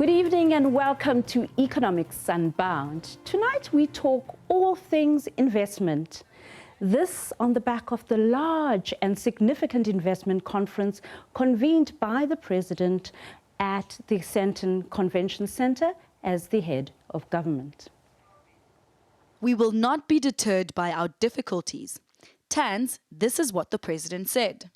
Good evening and welcome to Economics Unbound. Tonight we talk all things investment. This on the back of the large and significant investment conference convened by the President at the Sandton Convention Centre as the head of government. We will not be deterred by our difficulties. Tans, this is what the President said.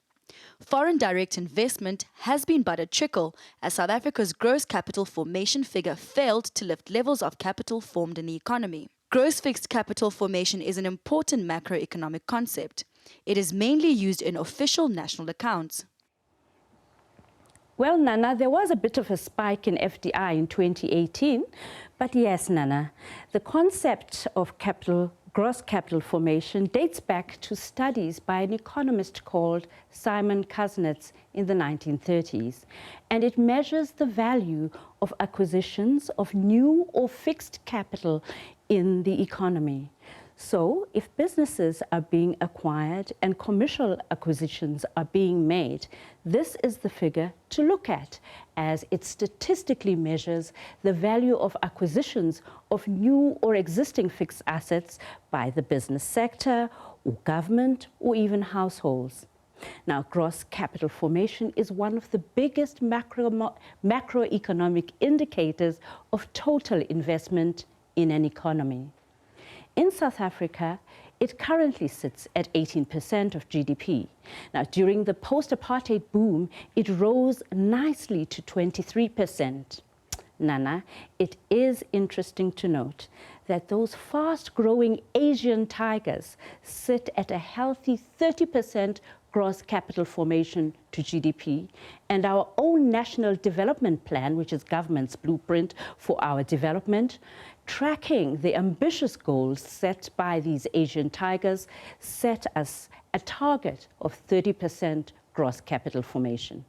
Foreign direct investment has been but a trickle as South Africa's gross capital formation figure failed to lift levels of capital formed in the economy. Gross fixed capital formation is an important macroeconomic concept. It is mainly used in official national accounts. Well, Nana, there was a bit of a spike in FDI in 2018, but yes, Nana, the concept of gross capital formation dates back to studies by an economist called Simon Kuznets in the 1930s, and it measures the value of acquisitions of new or fixed capital in the economy. So, if businesses are being acquired and commercial acquisitions are being made, this is the figure to look at, as it statistically measures the value of acquisitions of new or existing fixed assets by the business sector, or government, or even households. Now, gross capital formation is one of the biggest macroeconomic indicators of total investment in an economy. In South Africa, it currently sits at 18% of GDP. Now, during the post-apartheid boom, it rose nicely to 23%. Nana, it is interesting to note that those fast-growing Asian tigers sit at a healthy 30% gross capital formation to GDP, and our own National Development Plan, which is government's blueprint for our development, tracking the ambitious goals set by these Asian tigers, set us a target of 30% gross capital formation.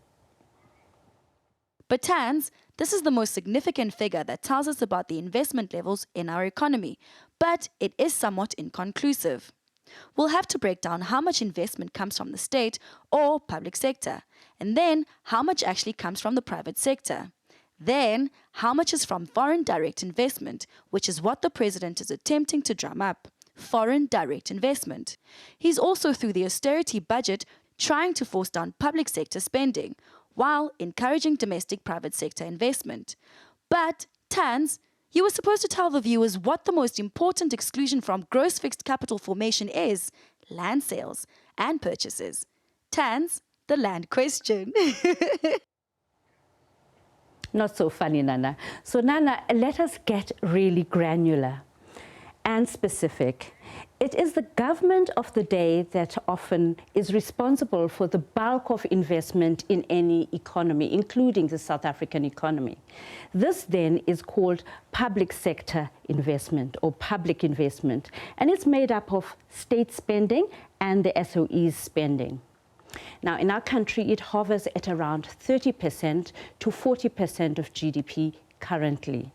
But Tans, this is the most significant figure that tells us about the investment levels in our economy, but it is somewhat inconclusive. We'll have to break down how much investment comes from the state or public sector, and then how much actually comes from the private sector. Then, how much is from foreign direct investment, which is what the President is attempting to drum up. Foreign direct investment. He's also, through the austerity budget, trying to force down public sector spending, while encouraging domestic private sector investment. But, Tans, you were supposed to tell the viewers what the most important exclusion from gross fixed capital formation is: land sales and purchases. Tans, the land question. Not so funny, Nana. So, Nana, let us get really granular and specific. It is the government of the day that often is responsible for the bulk of investment in any economy, including the South African economy. This then is called public sector investment or public investment, and it's made up of state spending and the SOE's spending. Now, in our country, it hovers at around 30% to 40% of GDP currently.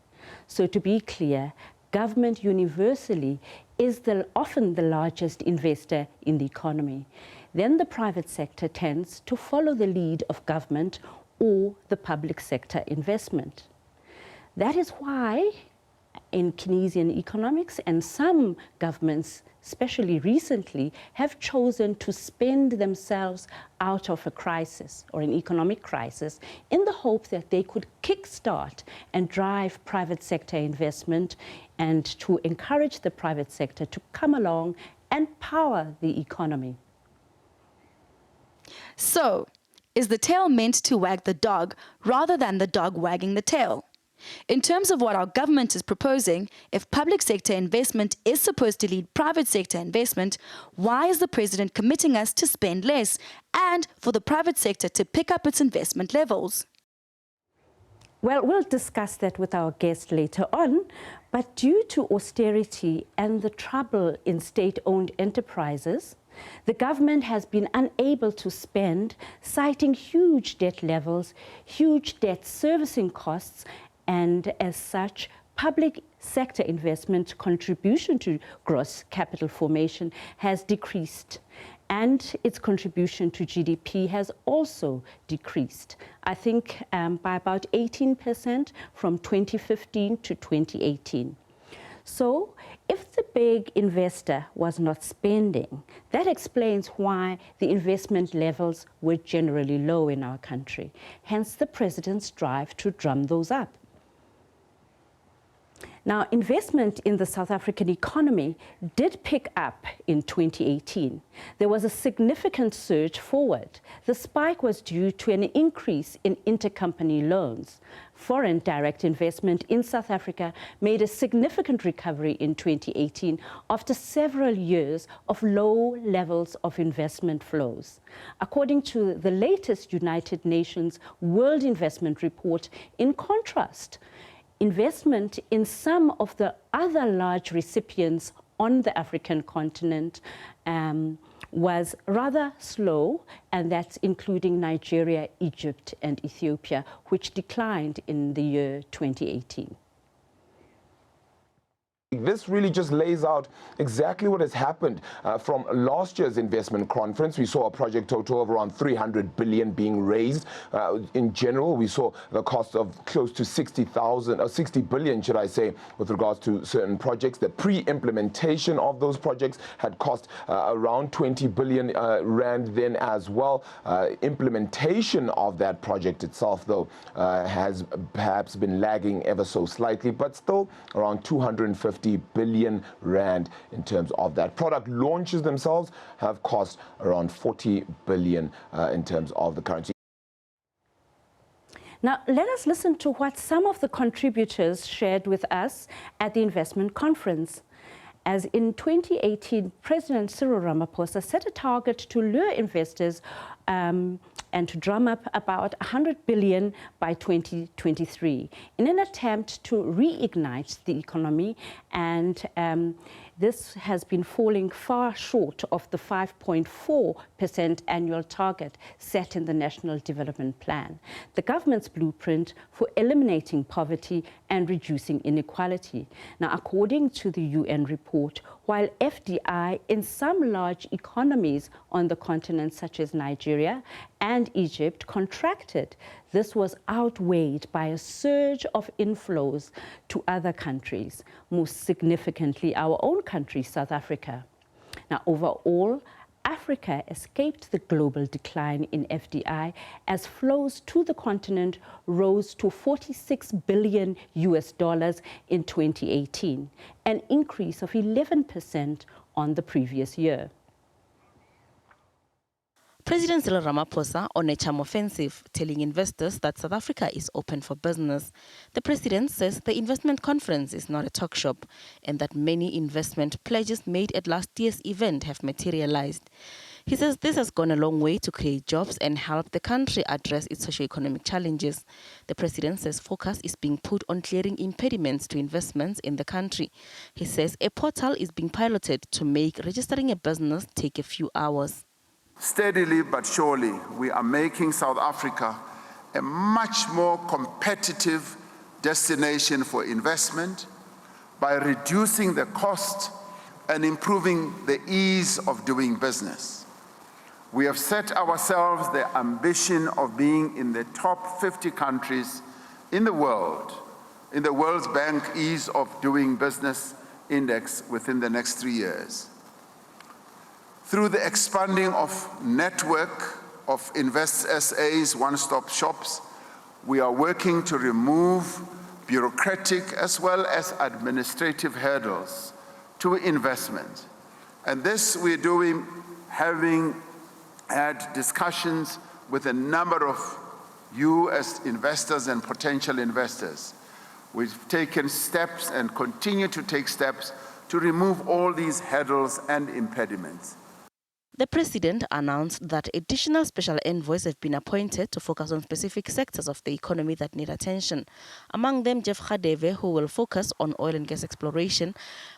So to be clear, government universally is often the largest investor in the economy. Then the private sector tends to follow the lead of government or the public sector investment. That is why in Keynesian economics and some governments, especially recently, have chosen to spend themselves out of a crisis or an economic crisis in the hope that they could kickstart and drive private sector investment and to encourage the private sector to come along and power the economy. So, is the tail meant to wag the dog rather than the dog wagging the tail? In terms of what our government is proposing, if public sector investment is supposed to lead private sector investment, why is the President committing us to spend less and for the private sector to pick up its investment levels? Well, we'll discuss that with our guest later on, but due to austerity and the trouble in state-owned enterprises, the government has been unable to spend, citing huge debt levels, huge debt servicing costs, and as such, public sector investment contribution to gross capital formation has decreased. and its contribution to GDP has also decreased, I think by about 18% from 2015 to 2018. So if the big investor was not spending, that explains why the investment levels were generally low in our country, hence the president's drive to drum those up. Now, investment in the South African economy did pick up in 2018. There was a significant surge forward. The spike was due to an increase in intercompany loans. Foreign direct investment in South Africa made a significant recovery in 2018 after several years of low levels of investment flows. According to the latest United Nations World Investment Report, in contrast, investment in some of the other large recipients on the African continent was rather slow, and that's including Nigeria, Egypt, and Ethiopia, which declined in the year 2018. This really just lays out exactly what has happened from last year's investment conference. We saw a project total of around 300 billion being raised. In general, we saw the cost of close to 60 billion, should I say, with regards to certain projects. The pre-implementation of those projects had cost around 20 billion rand then as well. Implementation of that project itself, though, has perhaps been lagging ever so slightly, but still around 250 billion rand in terms of that. Product launches themselves have cost around 40 billion in terms of the currency. Now, let us listen to what some of the contributors shared with us at the investment conference. As in 2018, President Cyril Ramaphosa set a target to lure investors and to drum up about 100 billion by 2023 in an attempt to reignite the economy, and this has been falling far short of the 5.4% annual target set in the National Development Plan, the government's blueprint for eliminating poverty and reducing inequality. Now, according to the UN report, while FDI in some large economies on the continent, such as Nigeria and Egypt, contracted, this was outweighed by a surge of inflows to other countries, most significantly our own country, South Africa. Now, overall, Africa escaped the global decline in FDI as flows to the continent rose to $46 billion in 2018, an increase of 11% on the previous year. President Cyril Ramaphosa on a charm offensive, telling investors that South Africa is open for business. The president says the investment conference is not a talk shop and that many investment pledges made at last year's event have materialized. He says this has gone a long way to create jobs and help the country address its socio-economic challenges. The president says focus is being put on clearing impediments to investments in the country. He says a portal is being piloted to make registering a business take a few hours. Steadily but surely, we are making South Africa a much more competitive destination for investment by reducing the cost and improving the ease of doing business. We have set ourselves the ambition of being in the top 50 countries in the world, in the World Bank Ease of Doing Business Index within the next 3 years. Through the expanding of network of Invest SA's one-stop shops, we are working to remove bureaucratic as well as administrative hurdles to investment. And this we're doing having had discussions with a number of you as investors and potential investors. We've taken steps and continue to take steps to remove all these hurdles and impediments. The president announced that additional special envoys have been appointed to focus on specific sectors of the economy that need attention. Among them, Jeff Khadeve, who will focus on oil and gas exploration,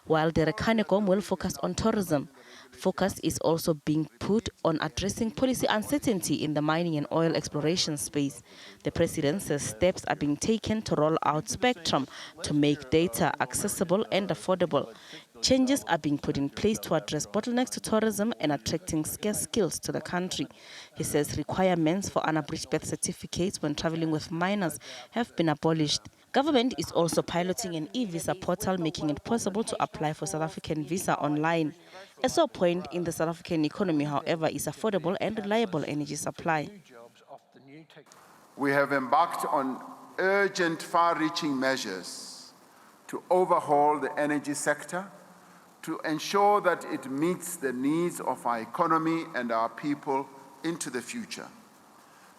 while Derek Hanekom will focus on tourism. Focus is also being put on addressing policy uncertainty in the mining and oil exploration space. The president says steps are being taken to roll out spectrum to make data accessible and affordable. Changes are being put in place to address bottlenecks to tourism and attracting scarce skills to the country. He says requirements for unabridged birth certificates when traveling with minors have been abolished. Government is also piloting an e-visa portal, making it possible to apply for South African visa online. A sore point in the South African economy, however, is affordable and reliable energy supply. We have embarked on urgent, far-reaching measures to overhaul the energy sector, to ensure that it meets the needs of our economy and our people into the future.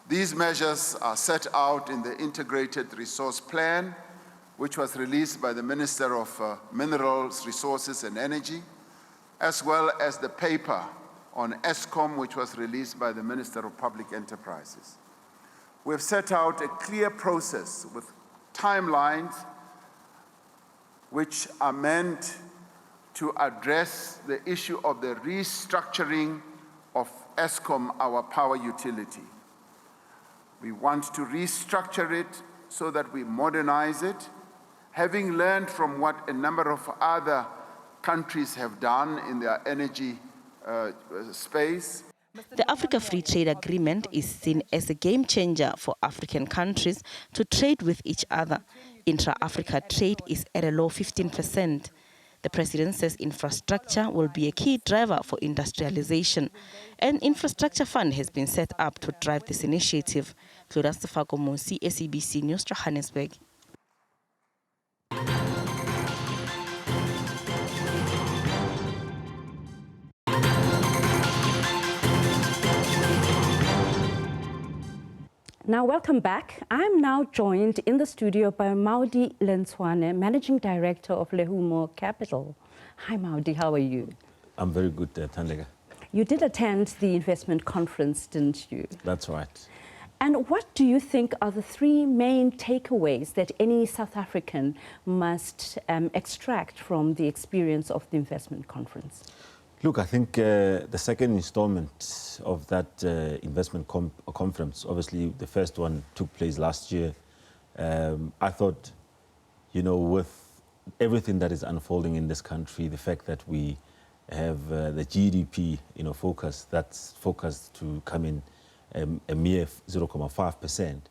These measures are set out in the Integrated Resource Plan, which was released by the Minister of Minerals, Resources and Energy, as well as the paper on Eskom, which was released by the Minister of Public Enterprises. We've set out a clear process with timelines which are meant to address the issue of the restructuring of Eskom, our power utility. We want to restructure it so that we modernize it, having learned from what a number of other countries have done in their energy space. The Africa Free Trade Agreement is seen as a game changer for African countries to trade with each other. Intra-Africa trade is at a low 15%. The president says infrastructure will be a key driver for industrialization. An infrastructure fund has been set up to drive this initiative. Flora Stefakomosi, SABC News, Johannesburg. Now, welcome back. I'm now joined in the studio by Maudi Lenswane, Managing Director of Lehumo Capital. Hi, Maudi, how are you? I'm very good, Thandeka. You did attend the investment conference, didn't you? That's right. And what do you think are the three main takeaways that any South African must extract from the experience of the investment conference? Look, I think the second installment of that investment conference, obviously the first one took place last year. I thought, you know, with everything that is unfolding in this country, the fact that we have the GDP, you know, that's focused to come in a mere 0.5%.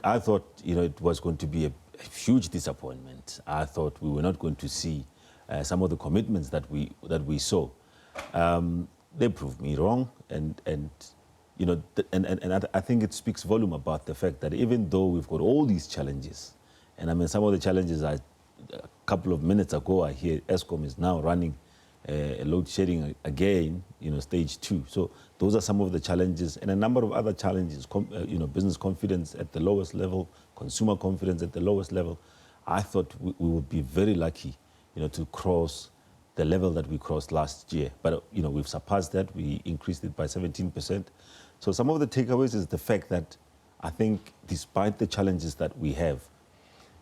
I thought, you know, it was going to be a huge disappointment. I thought we were not going to see some of the commitments that we saw. They proved me wrong, and you know, I think it speaks volume about the fact that even though we've got all these challenges, and I mean some of the challenges a couple of minutes ago I hear Eskom is now running load shedding again, you know, stage 2. So those are some of the challenges, and a number of other challenges. You know, business confidence at the lowest level, consumer confidence at the lowest level. I thought we would be very lucky, you know, to cross the level that we crossed last year. But, you know, we've surpassed that. We increased it by 17%. So some of the takeaways is the fact that I think despite the challenges that we have,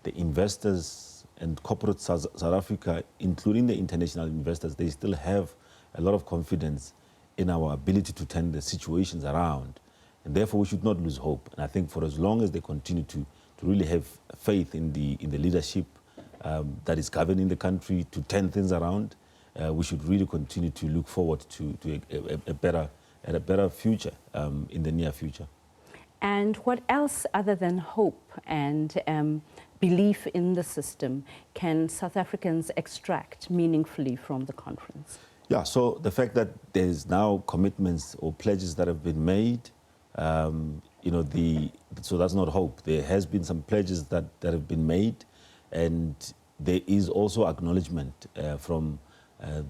the investors and corporate South Africa, including the international investors, they still have a lot of confidence in our ability to turn the situations around. And therefore, we should not lose hope. And I think for as long as they continue to really have faith in the leadership that is governing the country to turn things around, we should really continue to look forward to a better future in the near future. And what else other than hope and belief in the system can South Africans extract meaningfully from the conference? Yeah, so the fact that there's now commitments or pledges that have been made, you know, so that's not hope. There has been some pledges that have been made, and there is also acknowledgement from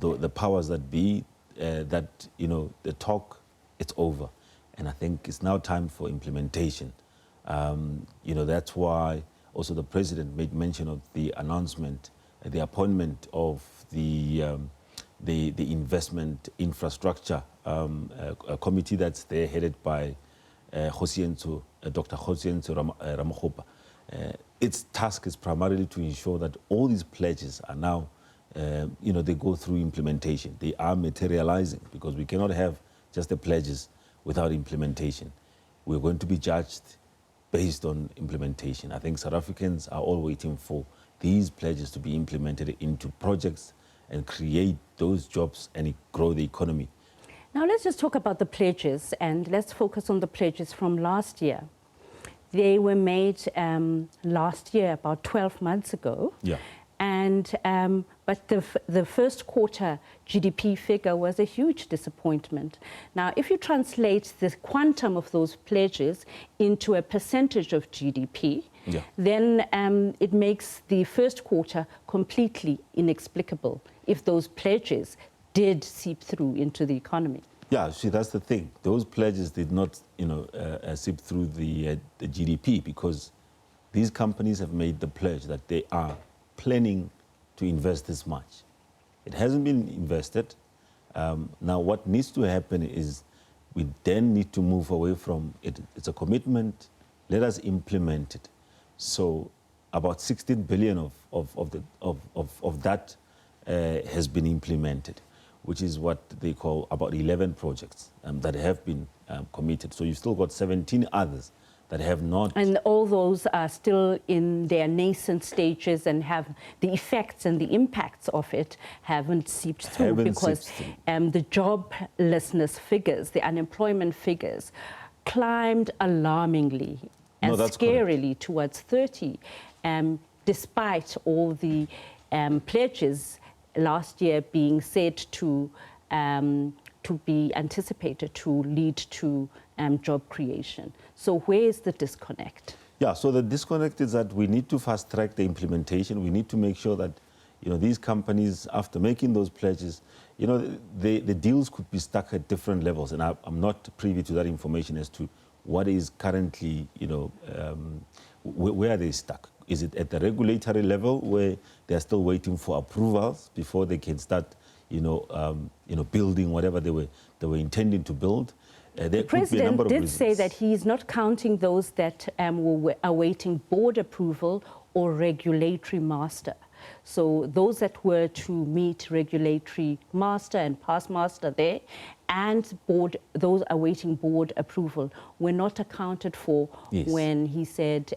the powers that be that, you know, the talk, it's over. And I think it's now time for implementation. You know, that's why also the president made mention of the announcement, the appointment of the investment infrastructure committee that's there, headed by Dr. Khosientsho Ramokgopa. Its task is primarily to ensure that all these pledges are now, you know, they go through implementation. They are materializing, because we cannot have just the pledges without implementation. We're going to be judged based on implementation. I think South Africans are all waiting for these pledges to be implemented into projects and create those jobs and grow the economy. Now let's just talk about the pledges, and let's focus on the pledges from last year. They were made last year, about 12 months ago. Yeah. And but the first quarter GDP figure was a huge disappointment. Now, if you translate the quantum of those pledges into a percentage of GDP, yeah, then it makes the first quarter completely inexplicable if those pledges did seep through into the economy. Yeah, see, that's the thing. Those pledges did not, seep through the GDP, because these companies have made the pledge that they are planning to invest this much. It hasn't been invested. Now, what needs to happen is we then need to move away from it. It's a commitment. Let us implement it. So, about 16 billion of that has been implemented, which is what they call about 11 projects that have been committed. So you've still got 17 others that have not. And all those are still in their nascent stages, and have the effects and the impacts of it haven't seeped through, because the joblessness figures, the unemployment figures, climbed alarmingly and scarily towards 30, despite all the pledges last year being said to be anticipated to lead to job creation. So where is the disconnect? Yeah, so the disconnect is that we need to fast track the implementation. We need to make sure that, these companies, after making those pledges, the deals could be stuck at different levels. And I'm not privy to that information as to what is currently, where are they stuck? Is it at the regulatory level, where they're still waiting for approvals before they can start, building whatever they were intending to build? The President did say that he's not counting those that were awaiting board approval or regulatory master. So those that were to meet regulatory master and pass master there, and those awaiting board approval were not accounted for. Yes. When he said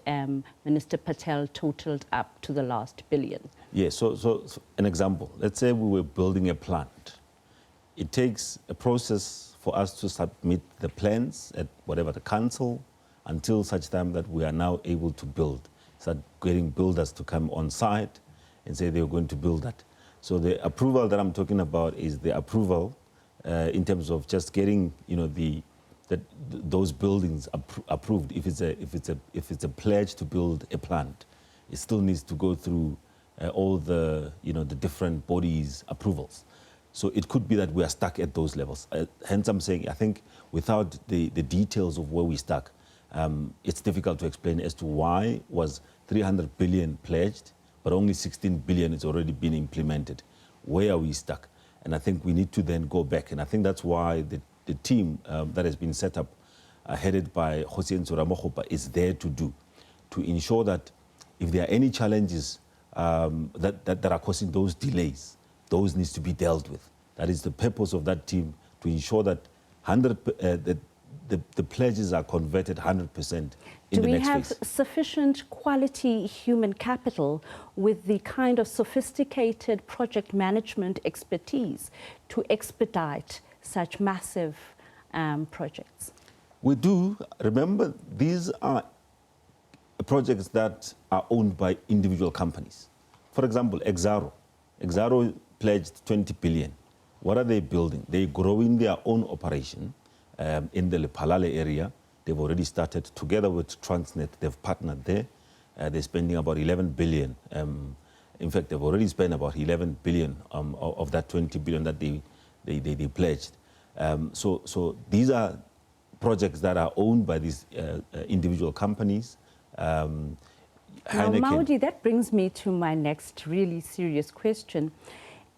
Minister Patel totaled up to the last billion. Yes, so an example. Let's say we were building a plant. It takes a process for us to submit the plans at whatever the council, until such time that we are now able to build. Start getting builders to come on site and say they're going to build that. So the approval that I'm talking about is the approval in terms of just getting, those buildings approved. If it's a pledge to build a plant, it still needs to go through all the the different bodies' approvals. So it could be that we are stuck at those levels. Hence, I'm saying I think without the details of where we stuck, it's difficult to explain as to why was 300 billion pledged, but only 16 billion has already been implemented. Where are we stuck? And I think we need to then go back. And I think that's why the team that has been set up, headed by Hosienzo Ramogopa, is there to ensure that if there are any challenges that are causing those delays, those needs to be dealt with. That is the purpose of that team, to ensure that the pledges are converted 100% in the next phase. Do we have sufficient quality human capital with the kind of sophisticated project management expertise to expedite such massive projects? We do. Remember, these are projects that are owned by individual companies. For example, Exaro pledged 20 billion. What are they building? They're growing their own operation in the Lephalale area. They've already started together with Transnet. They've partnered there. They're spending about 11 billion. In fact, they've already spent about 11 billion of that 20 billion that they pledged. So these are projects that are owned by these individual companies. Now, Maudi, that brings me to my next really serious question.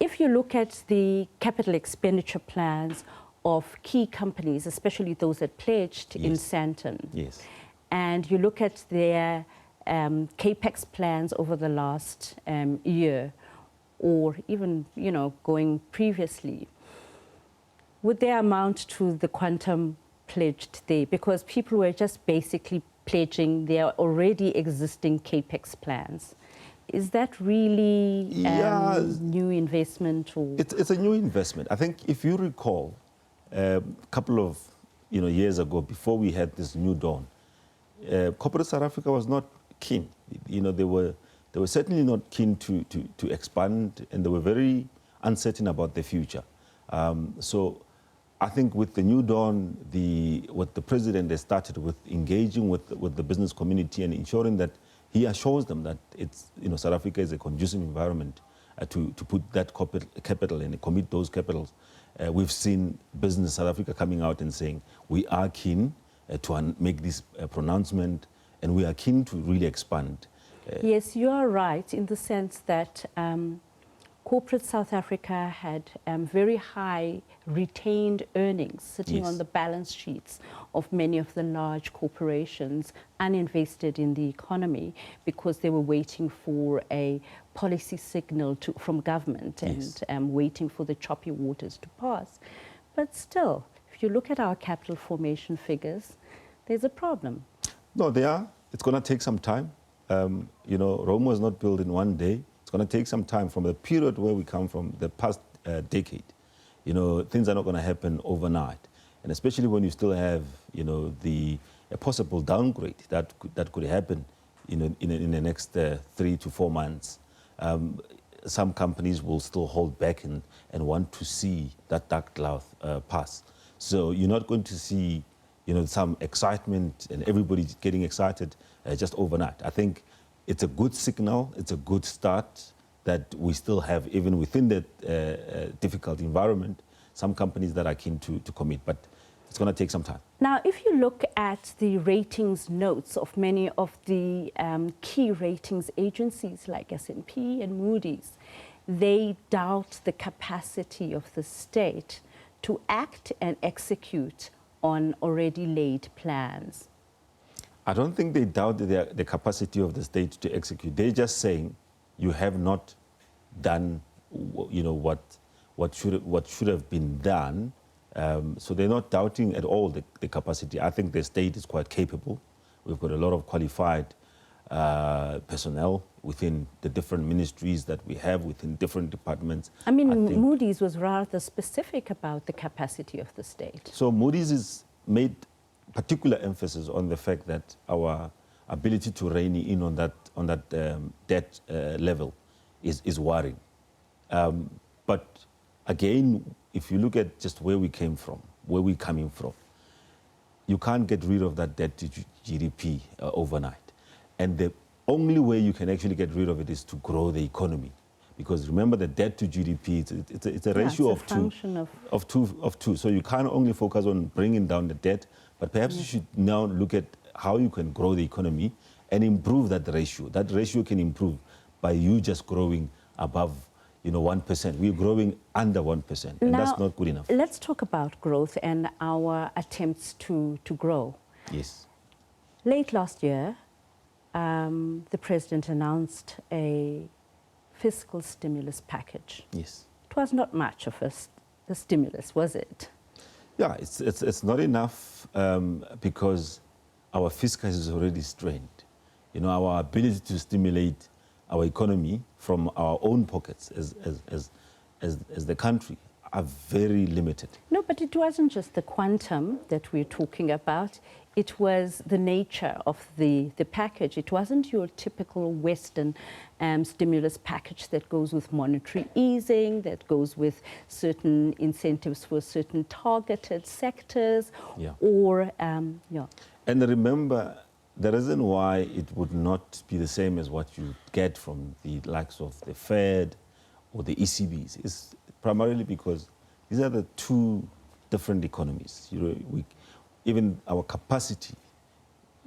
If you look at the capital expenditure plans of key companies, especially those that pledged in Sandton, and you look at their capex plans over the last year, or even going previously, would they amount to the quantum pledged there? Because people were just basically pledging their already existing capex plans. Is that really Yeah. new investment? Or It's a new investment. I think if you recall, a couple of years ago, before we had this new dawn, corporate South Africa was not keen. They were certainly not keen to expand, and they were very uncertain about the future. So I think with the new dawn, what the president has started with, engaging with the business community and ensuring that he assures them that South Africa is a conducive environment to put that capital and commit those capitals. We've seen business South Africa coming out and saying we are keen to make this pronouncement, and we are keen to really expand. Yes, you are right in the sense that corporate South Africa had very high retained earnings sitting Yes. on the balance sheets of many of the large corporations uninvested in the economy because they were waiting for a policy signal from government Yes. and waiting for the choppy waters to pass. But still, if you look at our capital formation figures, there's a problem. No, they are. It's going to take some time. Rome was not built in one day. It's going to take some time from the period where we come from, the past decade. Things are not going to happen overnight. And especially when you still have, a possible downgrade that could happen, in the next 3 to 4 months. Some companies will still hold back and want to see that dark cloud pass. So you're not going to see, some excitement and everybody getting excited just overnight. I think it's a good signal, it's a good start that we still have, even within that difficult environment, some companies that are keen to commit, but it's going to take some time. Now, if you look at the ratings notes of many of the key ratings agencies like S&P and Moody's, they doubt the capacity of the state to act and execute on already laid plans. I don't think they doubt the capacity of the state to execute. They're just saying you have not done, what should have been done. So they're not doubting at all the capacity. I think the state is quite capable. We've got a lot of qualified personnel within the different ministries that we have, within different departments. I mean, Moody's was rather specific about the capacity of the state. So Moody's has made particular emphasis on the fact that our ability to rein in on that debt level is worrying. But again, if you look at just where we're coming from, you can't get rid of that debt to GDP overnight. And the only way you can actually get rid of it is to grow the economy. Because remember, the debt to GDP, it's a ratio of two. So you can't only focus on bringing down the debt, but perhaps you should now look at how you can grow the economy and improve that ratio. That ratio can improve by you just growing above 1%. We're growing under 1%, and now, that's not good enough. Let's talk about growth and our attempts to grow. Yes. Late last year, the president announced a fiscal stimulus package. Yes. It was not much of a stimulus, was it? Yeah, it's not enough because our fiscal is already strained. Our ability to stimulate our economy from our own pockets as the country are very limited. No, but it wasn't just the quantum that we're talking about. It was the nature of the package. It wasn't your typical Western stimulus package that goes with monetary easing, that goes with certain incentives for certain targeted sectors, or, yeah. And remember, the reason why it would not be the same as what you get from the likes of the Fed or the ECBs is primarily because these are the two different economies. Even our capacity,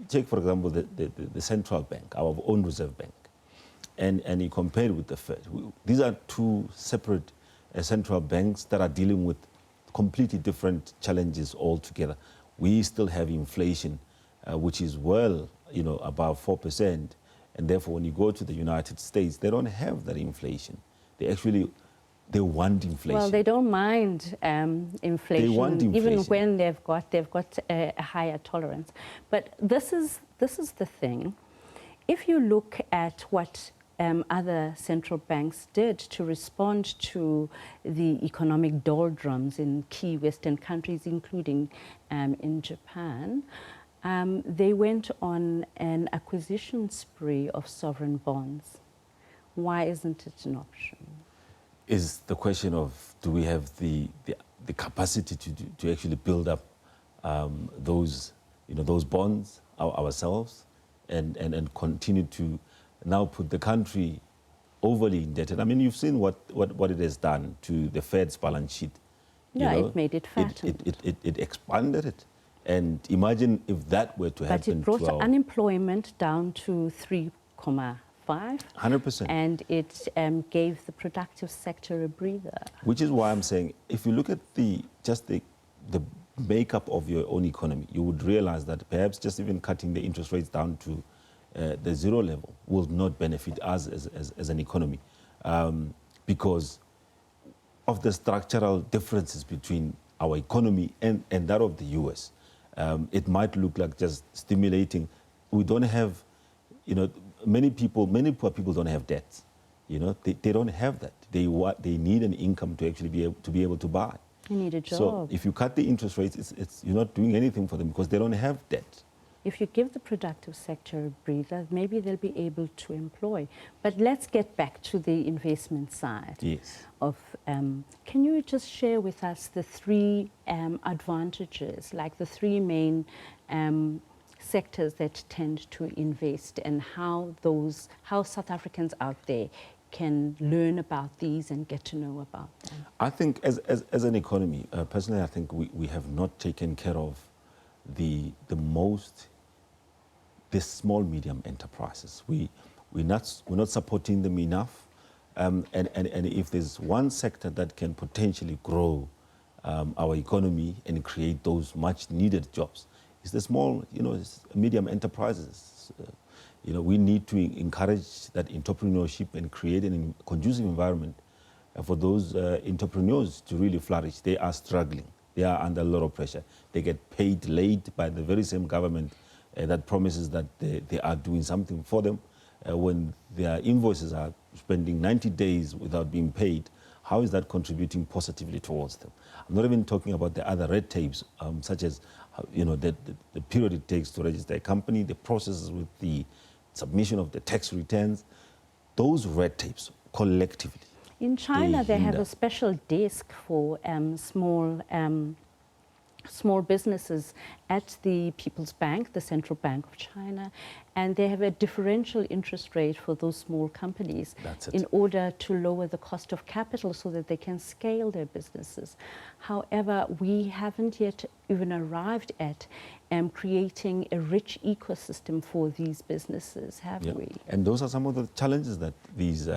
take for example the central bank, our own reserve bank, and you compare it with the Fed. These are two separate central banks that are dealing with completely different challenges altogether. We still have inflation, which is well, above 4%, and therefore when you go to the United States, they don't have that inflation. They want inflation. Well, they don't mind inflation, They want inflation, even when they've got a higher tolerance. But this is the thing. If you look at what other central banks did to respond to the economic doldrums in key Western countries, including in Japan, they went on an acquisition spree of sovereign bonds. Why isn't it an option? Is the question of, do we have the capacity to actually build up those bonds ourselves and continue to now put the country overly indebted? I mean, you've seen what it has done to the Fed's balance sheet. Yeah, it made it fatter. It expanded it. And imagine if that were to happen. But it brought unemployment down to 3.5. 100%. And it gave the productive sector a breather. Which is why I'm saying, if you look at the makeup of your own economy, you would realize that perhaps just even cutting the interest rates down to the zero level will not benefit us as an economy, because of the structural differences between our economy and that of the US. It might look like just stimulating. We don't have, many poor people don't have debts. They don't have that. They need an income to actually be able to buy. You need a job. So if you cut the interest rates, you're not doing anything for them because they don't have debt. If you give the productive sector a breather, maybe they'll be able to employ. But let's get back to the investment side. Yes. Can you just share with us the three advantages, like the three main sectors that tend to invest, and how South Africans out there can learn about these and get to know about them? I think as an economy, personally, I think we have not taken care of the small, medium enterprises. We're not supporting them enough. And if there's one sector that can potentially grow our economy and create those much needed jobs, it's the small, medium enterprises. We need to encourage that entrepreneurship and create a conducive environment for those entrepreneurs to really flourish. They are struggling. They are under a lot of pressure. They get paid late by the very same government that promises that they are doing something for them. When their invoices are spending 90 days without being paid, how is that contributing positively towards them? I'm not even talking about the other red tapes, such as the period it takes to register a company, the processes with the submission of the tax returns. Those red tapes collectively. In China, they have a special desk for small businesses at the People's Bank, the Central Bank of China, and they have a differential interest rate for those small companies in order to lower the cost of capital so that they can scale their businesses. However, we haven't yet even arrived at creating a rich ecosystem for these businesses, have we? And those are some of the challenges that these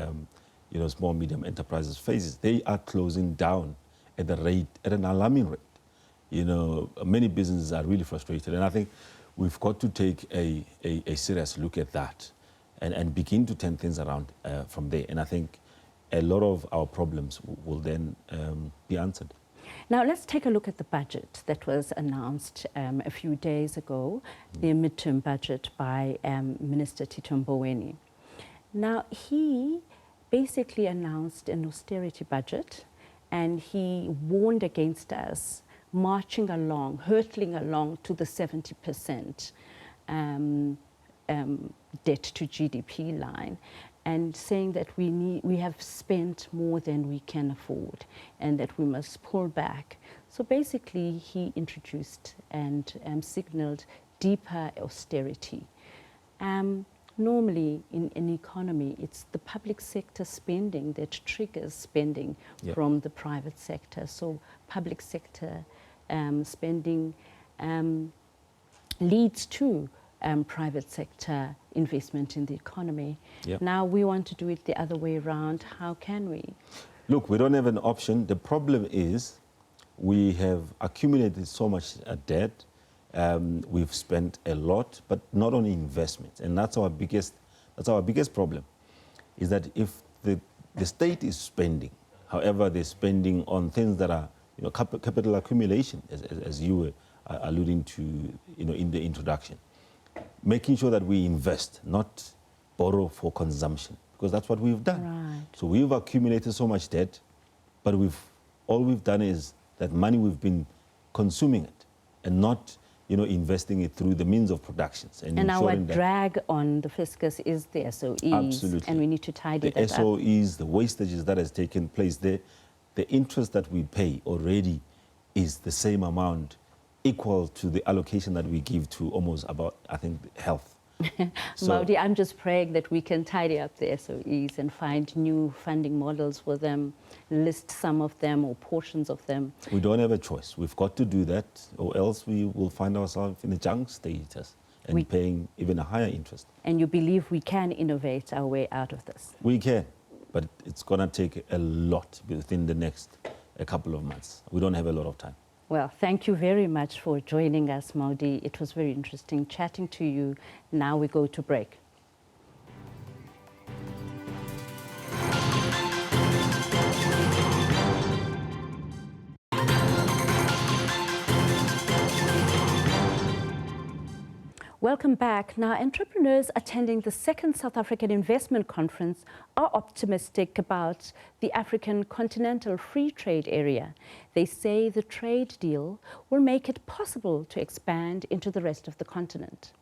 small, medium enterprises faces. They are closing down at an alarming rate. Many businesses are really frustrated, and I think we've got to take a serious look at that and begin to turn things around from there. And I think a lot of our problems will then be answered. Now let's take a look at the budget that was announced a few days ago, the midterm budget by Minister Tito Mboweni. Now he basically announced an austerity budget, and he warned against us marching along, hurtling along to the 70% debt to GDP line, and saying that we have spent more than we can afford and that we must pull back. So basically he introduced and signaled deeper austerity. Normally in an economy, it's the public sector spending that triggers spending from the private sector. So public sector spending leads to private sector investment in the economy. Now we want to do it the other way around. How can we? Look, we don't have an option. The problem is we have accumulated so much debt. We've spent a lot, but not on investments, and that's our biggest problem. Is that if the state is spending, however, they're spending on things that are capital accumulation, as you were alluding to, in the introduction, making sure that we invest, not borrow for consumption. because that's what we've done. Right. So we've accumulated so much debt, but all we've done is that money we've been consuming it and not investing it through the means of productions. And our drag on the fiscus is the SOEs. Absolutely. And we need to tidy the that SOEs, the wastages that has taken place there, the interest that we pay already is the same amount, equal to the allocation that we give to almost about, I think, health. Maudi, I'm just praying that we can tidy up the SOEs and find new funding models for them, list some of them or portions of them. We don't have a choice. We've got to do that, or else we will find ourselves in a junk status and paying even a higher interest. And you believe we can innovate our way out of this? We can, but it's going to take a lot within the next couple of months. We don't have a lot of time. Well, thank you very much for joining us, Maudi. It was very interesting chatting to you. Now we go to break. Welcome back. Now, entrepreneurs attending the second South African Investment Conference are optimistic about the African Continental Free Trade Area. They say the trade deal will make it possible to expand into the rest of the continent.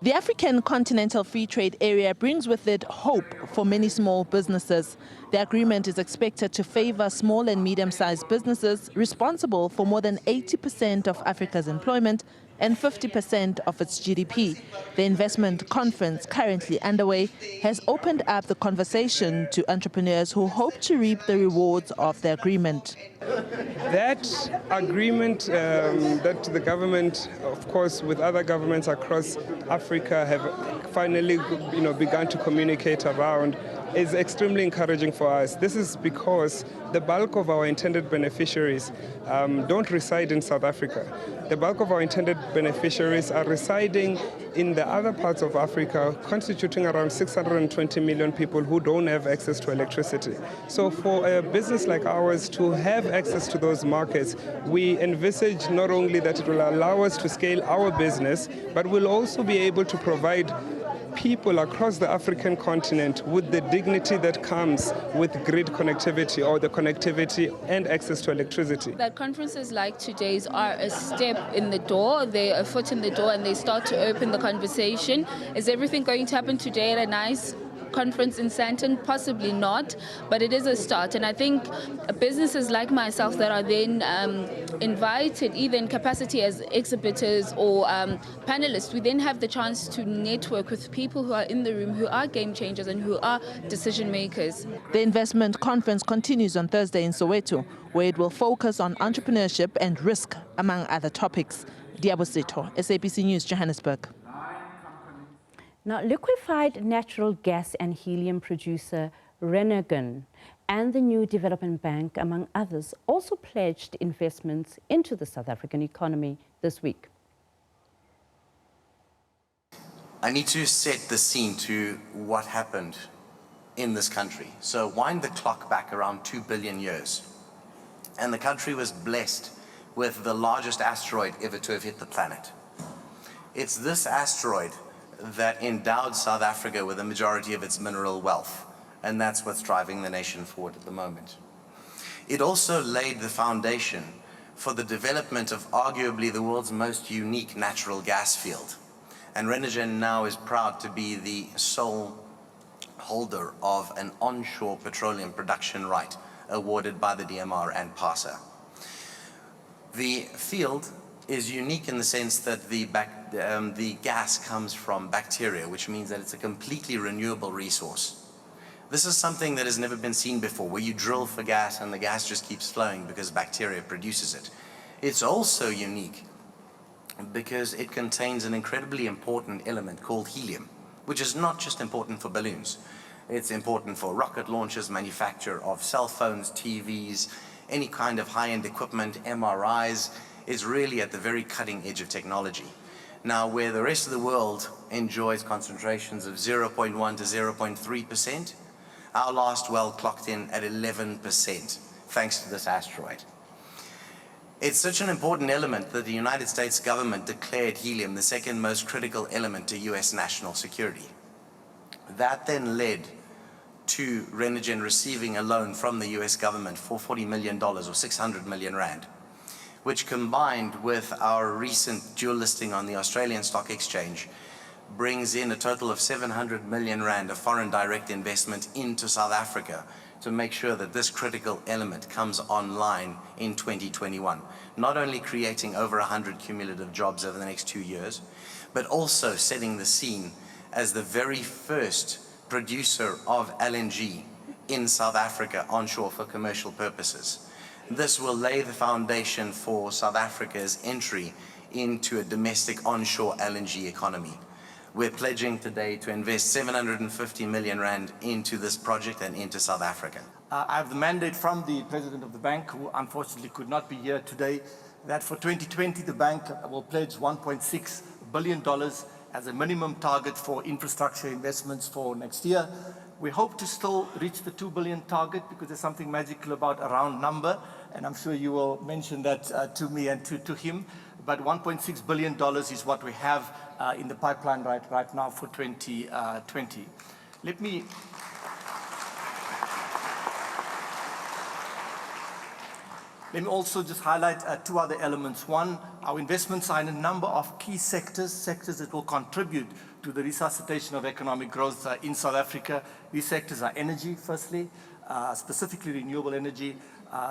The African Continental Free Trade Area brings with it hope for many small businesses. The agreement is expected to favor small and medium-sized businesses responsible for more than 80% of Africa's employment and 50% of its GDP. The investment conference currently underway has opened up the conversation to entrepreneurs who hope to reap the rewards of the agreement. That agreement that the government, of course, with other governments across Africa have finally begun to communicate around is extremely encouraging for us. This is because the bulk of our intended beneficiaries don't reside in South Africa. The bulk of our intended beneficiaries are residing in the other parts of Africa, constituting around 620 million people who don't have access to electricity. So for a business like ours to have access to those markets, we envisage not only that it will allow us to scale our business, but we'll also be able to provide people across the African continent with the dignity that comes with grid connectivity or the connectivity and access to electricity. That conferences like today's are a step in the door, they're a foot in the door, and they start to open the conversation. Is everything going to happen today at a nice conference in Sandton? Possibly not, but it is a start. And I think businesses like myself that are then invited either in capacity as exhibitors or panelists, we then have the chance to network with people who are in the room, who are game changers and who are decision makers. The investment conference continues on Thursday in Soweto, where it will focus on entrepreneurship and risk, among other topics. Diabo Seto, SABC News, Johannesburg. Now, liquefied natural gas and helium producer Renergen and the New Development Bank, among others, also pledged investments into the South African economy this week. I need to set the scene to what happened in this country. So wind the clock back around 2 billion years. And the country was blessed with the largest asteroid ever to have hit the planet. It's this asteroid that endowed South Africa with the majority of its mineral wealth, and that's what's driving the nation forward at the moment. It also laid the foundation for the development of arguably the world's most unique natural gas field. And Renergen now is proud to be the sole holder of an onshore petroleum production right awarded by the DMR and PASA. The field is unique in the sense that the gas comes from bacteria, which means that it's a completely renewable resource. This is something that has never been seen before, where you drill for gas and the gas just keeps flowing because bacteria produces it. It's also unique because it contains an incredibly important element called helium, which is not just important for balloons. It's important for rocket launchers, manufacture of cell phones, TVs, any kind of high-end equipment, MRIs. Is really at the very cutting edge of technology. Now, where the rest of the world enjoys concentrations of 0.1 to 0.3%, our last well clocked in at 11%, thanks to this asteroid. It's such an important element that the United States government declared helium the second most critical element to US national security. That then led to Renogen receiving a loan from the US government for $40 million or 600 million rand, which combined with our recent dual listing on the Australian Stock Exchange brings in a total of 700 million rand of foreign direct investment into South Africa to make sure that this critical element comes online in 2021. Not only creating over 100 cumulative jobs over the next 2 years, but also setting the scene as the very first producer of LNG in South Africa onshore for commercial purposes. This will lay the foundation for South Africa's entry into a domestic onshore LNG economy. We're pledging today to invest 750 million rand into this project and into South Africa. I have the mandate from the president of the bank, who unfortunately could not be here today, that for 2020 the bank will pledge $1.6 billion as a minimum target for infrastructure investments for next year. We hope to still reach the 2 billion target because there's something magical about a round number, and I'm sure you will mention that to me and to him. But $1.6 billion is what we have in the pipeline right now for 2020. Let me also just highlight two other elements. One, our investments are in a number of key sectors that will contribute to the resuscitation of economic growth in South Africa. These sectors are energy, firstly, specifically renewable energy.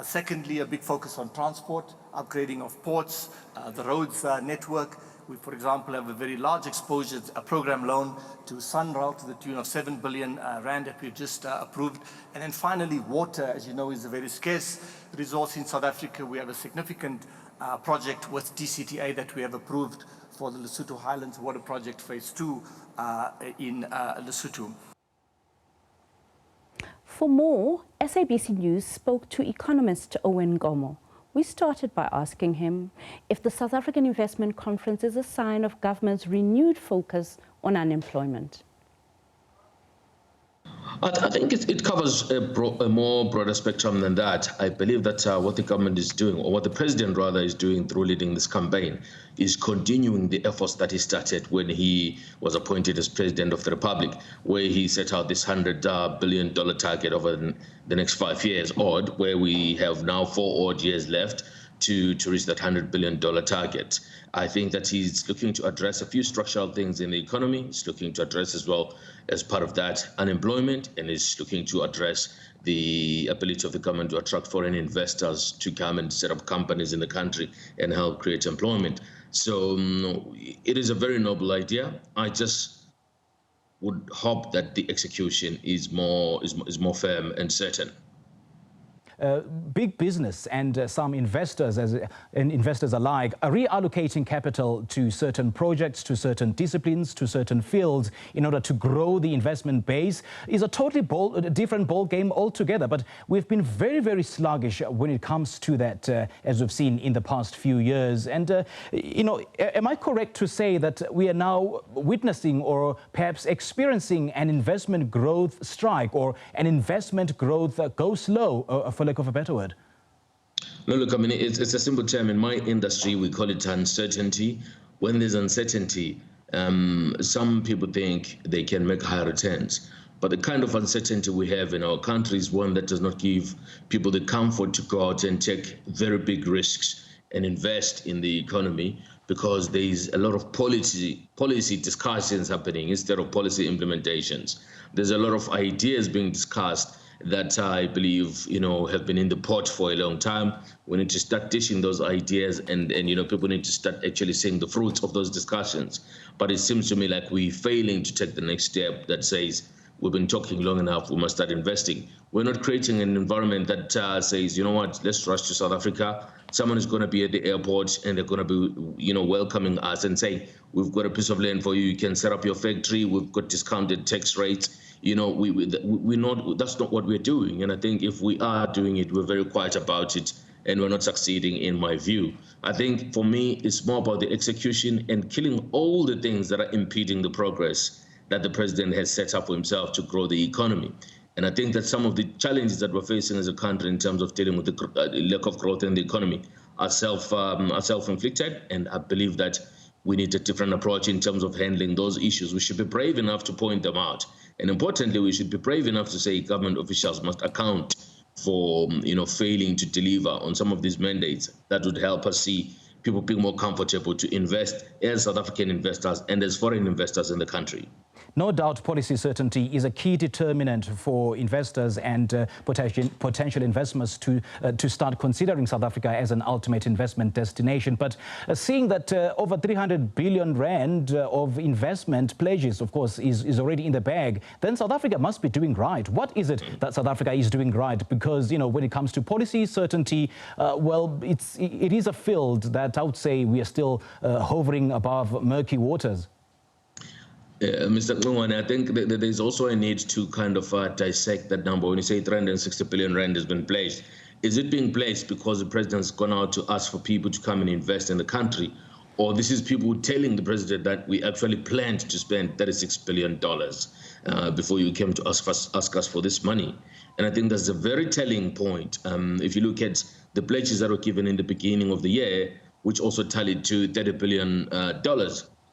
Secondly, a big focus on transport, upgrading of ports, the roads network. We, for example, have a very large exposure, a program loan to Sunrail to the tune of 7 billion rand that we've just approved. And then finally, water, as you know, is a very scarce resource in South Africa. We have a significant project with DCTA that we have approved for the Lesotho Highlands Water Project Phase 2 in Lesotho. For more, SABC News spoke to economist Owen Gomo. We started by asking him if the South African Investment Conference is a sign of government's renewed focus on unemployment. I think it covers a more broader spectrum than that. I believe that what the government is doing, or what the president rather is doing through leading this campaign, is continuing the efforts that he started when he was appointed as president of the Republic, where he set out this $100 billion target over the next 5 years odd, where we have now 4 odd years left to reach that $100 billion target. I think that he's looking to address a few structural things in the economy. He's looking to address as well, as part of that, unemployment, and is looking to address the ability of the government to attract foreign investors to come and set up companies in the country and help create employment. So it is a very noble idea. I just would hope that the execution is more firm and certain. Big business and some investors investors alike are reallocating capital to certain projects, to certain disciplines, to certain fields in order to grow the investment base. Is a totally different ball game altogether. But we've been very, very sluggish when it comes to that, as we've seen in the past few years. And you know, am I correct to say that we are now witnessing or perhaps experiencing an investment growth strike, or an investment growth go slow, for lack of a better word? No, look, I mean, it's a simple term. In my industry, we call it uncertainty. When there's uncertainty, some people think they can make higher returns. But the kind of uncertainty we have in our country is one that does not give people the comfort to go out and take very big risks and invest in the economy, because there is a lot of policy discussions happening instead of policy implementations. There's a lot of ideas being discussed that I believe, you know, have been in the pot for a long time. We need to start dishing those ideas, and you know, people need to start actually seeing the fruits of those discussions. But it seems to me like we're failing to take the next step that says, we've been talking long enough, we must start investing. We're not creating an environment that says, you know what, let's rush to South Africa. Someone is going to be at the airport and they're going to be, you know, welcoming us and say, we've got a piece of land for you, you can set up your factory, we've got discounted tax rates. You know, that's not what we're doing. And I think if we are doing it, we're very quiet about it, and we're not succeeding, in my view. I think for me, it's more about the execution and killing all the things that are impeding the progress that the president has set up for himself to grow the economy. And I think that some of the challenges that we're facing as a country in terms of dealing with the lack of growth in the economy are self-inflicted, and I believe that we need a different approach in terms of handling those issues. We should be brave enough to point them out And importantly, we should be brave enough to say government officials must account for, failing to deliver on some of these mandates. That would help us see people being more comfortable to invest as South African investors and as foreign investors in the country. No doubt policy certainty is a key determinant for investors and potential investors to start considering South Africa as an ultimate investment destination. But seeing that over 300 billion rand of investment pledges, of course, is already in the bag, then South Africa must be doing right. What is it that South Africa is doing right? Because, when it comes to policy certainty, it is a field that I would say we are still hovering above murky waters. Mr. Ngongwane, I think that there's also a need to kind of dissect that number. When you say 360 billion rand has been placed, is it being placed because the president's gone out to ask for people to come and invest in the country? Or this is people telling the president that we actually planned to spend $36 billion before you came to ask us for this money? And I think that's a very telling point. If you look at the pledges that were given in the beginning of the year, which also tallied to $30 billion,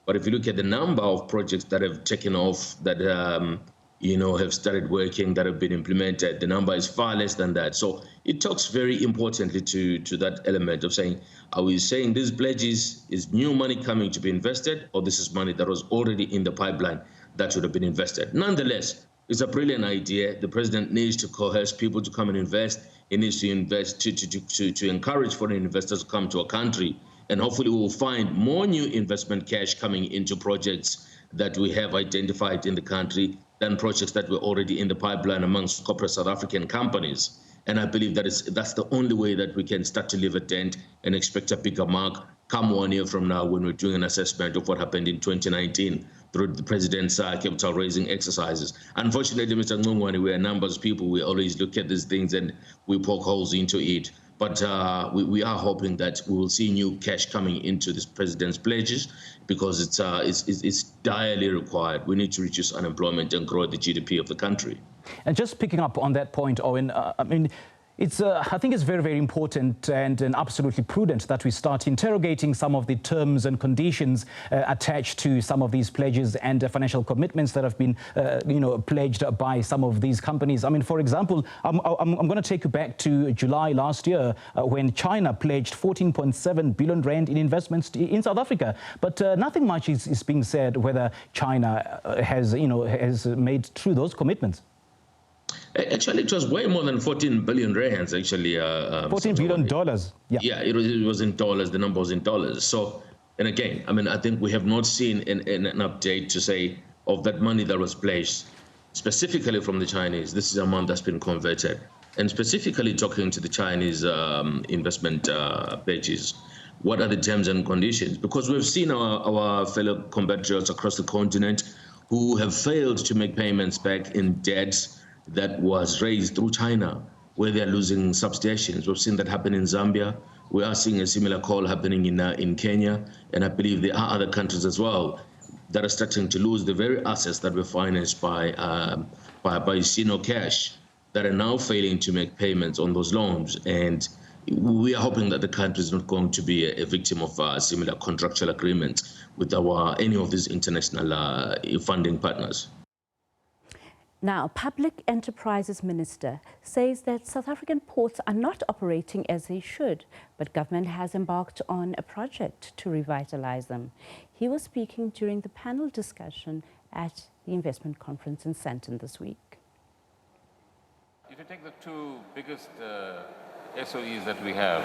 but if you look at the number of projects that have taken off, that have started working, that have been implemented, the number is far less than that. So it talks very importantly to that element of saying, are we saying these pledges is new money coming to be invested, or this is money that was already in the pipeline that should have been invested? Nonetheless, it's a brilliant idea. The president needs to coerce people to come and invest. He needs to invest to encourage foreign investors to come to a country. And hopefully we'll find more new investment cash coming into projects that we have identified in the country than projects that were already in the pipeline amongst corporate South African companies. And I believe that's the only way that we can start to leave a dent and expect a bigger mark come 1 year from now when we're doing an assessment of what happened in 2019 through the president's capital raising exercises. Unfortunately, Mr. Ngongwane, we are numbers people. We always look at these things and we poke holes into it. But we are hoping that we will see new cash coming into this president's pledges because it's direly required. We need to reduce unemployment and grow the GDP of the country. And just picking up on that point, Owen, I think it's very, very important and absolutely prudent that we start interrogating some of the terms and conditions attached to some of these pledges and financial commitments that have been, pledged by some of these companies. For example, I'm going to take you back to July last year when China pledged 14.7 billion rand in investments in South Africa. But nothing much is being said whether China has made true those commitments. Actually, it was way more than 14 billion rands, actually. $14 billion. Yeah, it was in dollars. The number was in dollars. So, and again, I think we have not seen an update to say of that money that was pledged, specifically from the Chinese. This is a amount that's been converted. And specifically talking to the Chinese investment pledges, what are the terms and conditions? Because we've seen our fellow compatriots across the continent who have failed to make payments back in debts that was raised through China, where they're losing substations. We've seen that happen in Zambia. We are seeing a similar call happening in Kenya, and I believe there are other countries as well that are starting to lose the very assets that were financed by Sino Cash that are now failing to make payments on those loans. And we are hoping that the country is not going to be a victim of similar contractual agreements with any of these international funding partners. Now, Public Enterprises Minister says that South African ports are not operating as they should, but government has embarked on a project to revitalize them. He was speaking during the panel discussion at the investment conference in Sandton this week. If you take the two biggest SOEs that we have,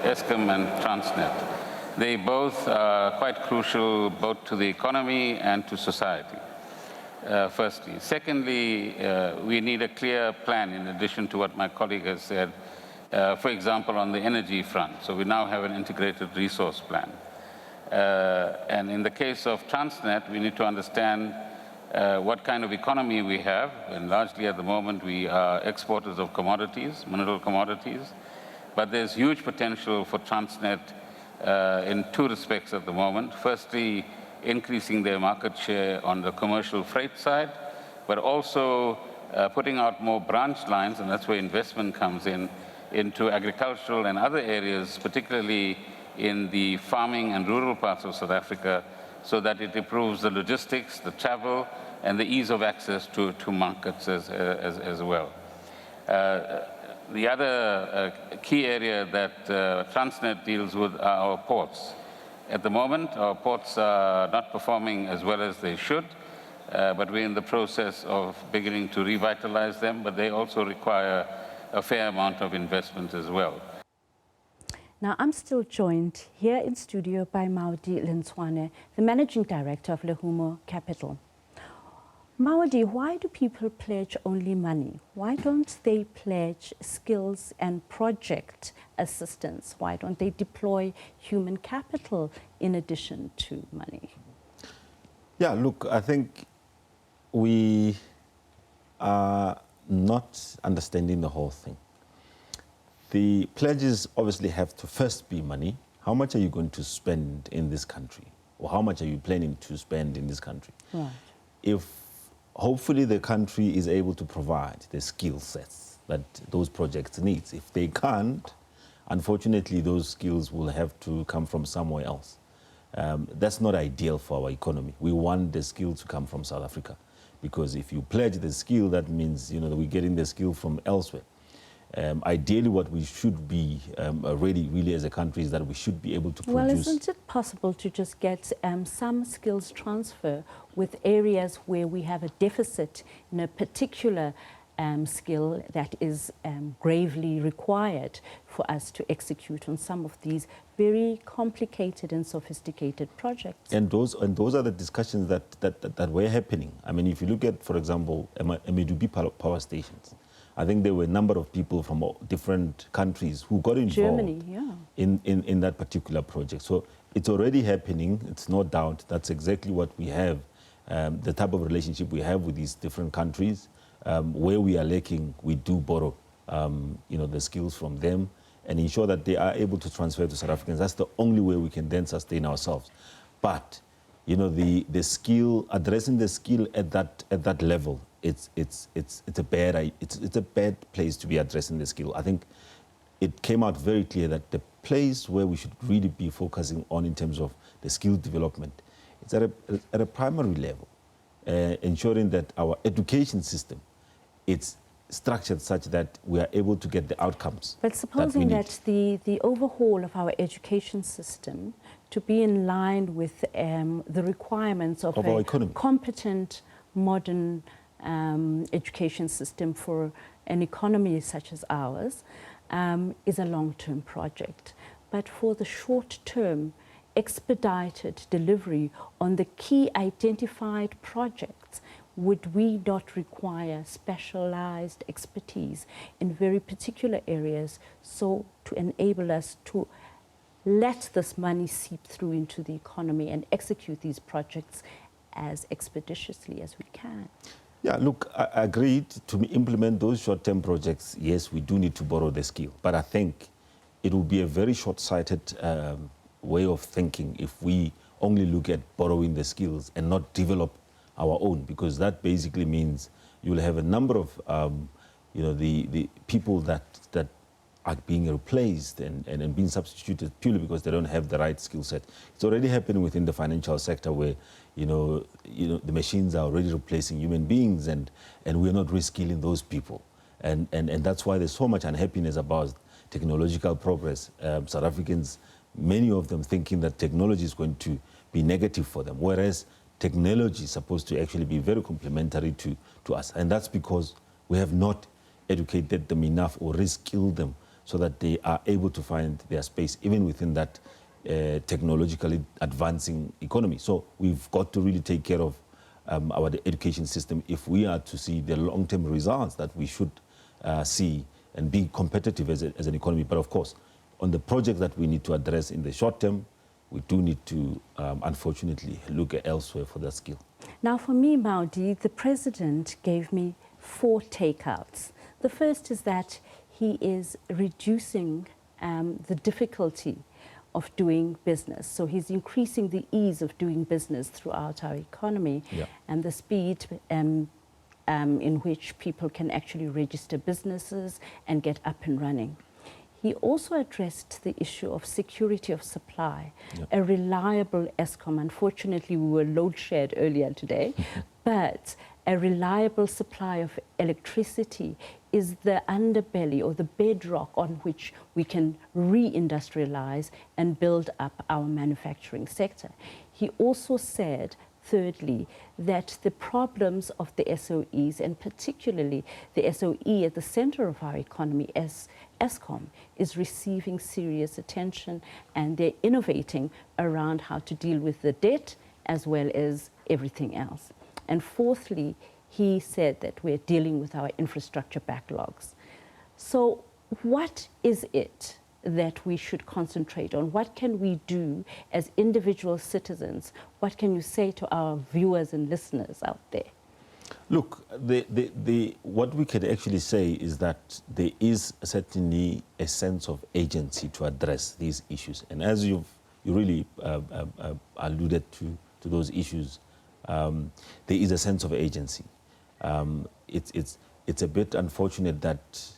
Eskom and Transnet, they both are quite crucial both to the economy and to society. Firstly. Secondly, we need a clear plan in addition to what my colleague has said, for example, on the energy front. So we now have an integrated resource plan. And in the case of Transnet, we need to understand what kind of economy we have. And largely at the moment, we are exporters of commodities, mineral commodities. But there's huge potential for Transnet in two respects at the moment. Firstly, increasing their market share on the commercial freight side, but also putting out more branch lines, and that's where investment comes in, into agricultural and other areas, particularly in the farming and rural parts of South Africa, so that it improves the logistics, the travel, and the ease of access to markets as well. The other key area that Transnet deals with are our ports. At the moment, our ports are not performing as well as they should, but we're in the process of beginning to revitalize them, but they also require a fair amount of investment as well. Now, I'm still joined here in studio by Maudi Linswane, the Managing Director of Lehumo Capital. Maudi, why do people pledge only money? Why don't they pledge skills and project assistance? Why don't they deploy human capital in addition to money? Yeah, look, I think we are not understanding the whole thing. The pledges obviously have to first be money. How much are you going to spend in this country? Or how much are you planning to spend in this country? Right. If hopefully the country is able to provide the skill sets that those projects need. If they can't, unfortunately, those skills will have to come from somewhere else. That's not ideal for our economy. We want the skill to come from South Africa, because if you pledge the skill, that means that we're getting the skill from elsewhere. Ideally, what we should be ready really as a country is that we should be able to produce. Well, isn't it possible to just get some skills transfer with areas where we have a deficit in a particular skill that is gravely required for us to execute on some of these very complicated and sophisticated projects? And those are the discussions that were happening. I mean, if you look at, for example, Medupi power stations, I think there were a number of people from different countries who got involved Germany, yeah. in that particular project. So it's already happening, it's no doubt. That's exactly what we have, the type of relationship we have with these different countries. Where we are lacking, we do borrow the skills from them and ensure that they are able to transfer to South Africans. That's the only way we can then sustain ourselves. But the skill, addressing the skill at that level, it's a bad place to be addressing the skill. I think it came out very clear that the place where we should really be focusing on in terms of the skill development, it's at a primary level, ensuring that our education system, it's structured such that we are able to get the outcomes. But supposing that the overhaul of our education system to be in line with the requirements of our economy, competent, modern education system for an economy such as ours is a long-term project. But for the short-term, expedited delivery on the key identified projects, would we not require specialized expertise in very particular areas, so to enable us to let this money seep through into the economy and execute these projects as expeditiously as we can? Yeah, look, I agreed to implement those short-term projects. Yes, we do need to borrow the skill, but I think it will be a very short-sighted way of thinking if we only look at borrowing the skills and not develop our own, because that basically means you'll have a number of the people that are being replaced and being substituted purely because they don't have the right skill set. It's already happening within the financial sector where the machines are already replacing human beings, and we're not reskilling those people, and that's why there's so much unhappiness about technological progress. South Africans, many of them thinking that technology is going to be negative for them, whereas technology is supposed to actually be very complementary to us, and that's because we have not educated them enough or reskilled them so that they are able to find their space even within that technologically advancing economy. So we've got to really take care of our education system if we are to see the long-term results that we should see and be competitive as an economy. But of course, on the projects that we need to address in the short term, we do need to, unfortunately, look elsewhere for that skill. Now, for me, Maudi, the president gave me 4 takeouts. The first is that he is reducing the difficulty of doing business. So he's increasing the ease of doing business throughout our economy, and the speed in which people can actually register businesses and get up and running. He also addressed the issue of security of supply, a reliable Eskom. Unfortunately, we were load shed earlier today, but a reliable supply of electricity is the underbelly or the bedrock on which we can re-industrialize and build up our manufacturing sector. He also said, thirdly, that the problems of the SOEs, and particularly the SOE at the center of our economy, Eskom, is receiving serious attention, and they're innovating around how to deal with the debt as well as everything else. And fourthly, he said that we're dealing with our infrastructure backlogs. So what is it that we should concentrate on? What can we do as individual citizens? What can you say to our viewers and listeners out there? Look, what we could actually say is that there is certainly a sense of agency to address these issues. And as you really alluded to those issues, there is a sense of agency. It's a bit unfortunate that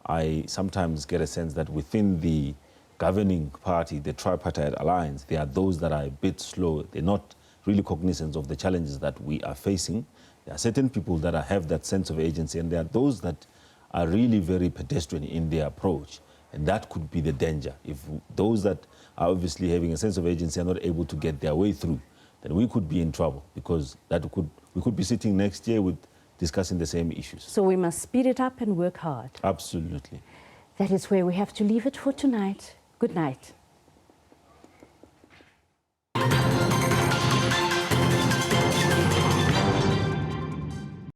I sometimes get a sense that within the governing party, the tripartite alliance, there are those that are a bit slow. They're not really cognizant of the challenges that we are facing. There are certain people that have that sense of agency, and there are those that are really very pedestrian in their approach. And that could be the danger. If those that are obviously having a sense of agency are not able to get their way through, then we could be in trouble, because we could be sitting next year discussing the same issues. So we must speed it up and work hard. Absolutely. That is where we have to leave it for tonight. Good night.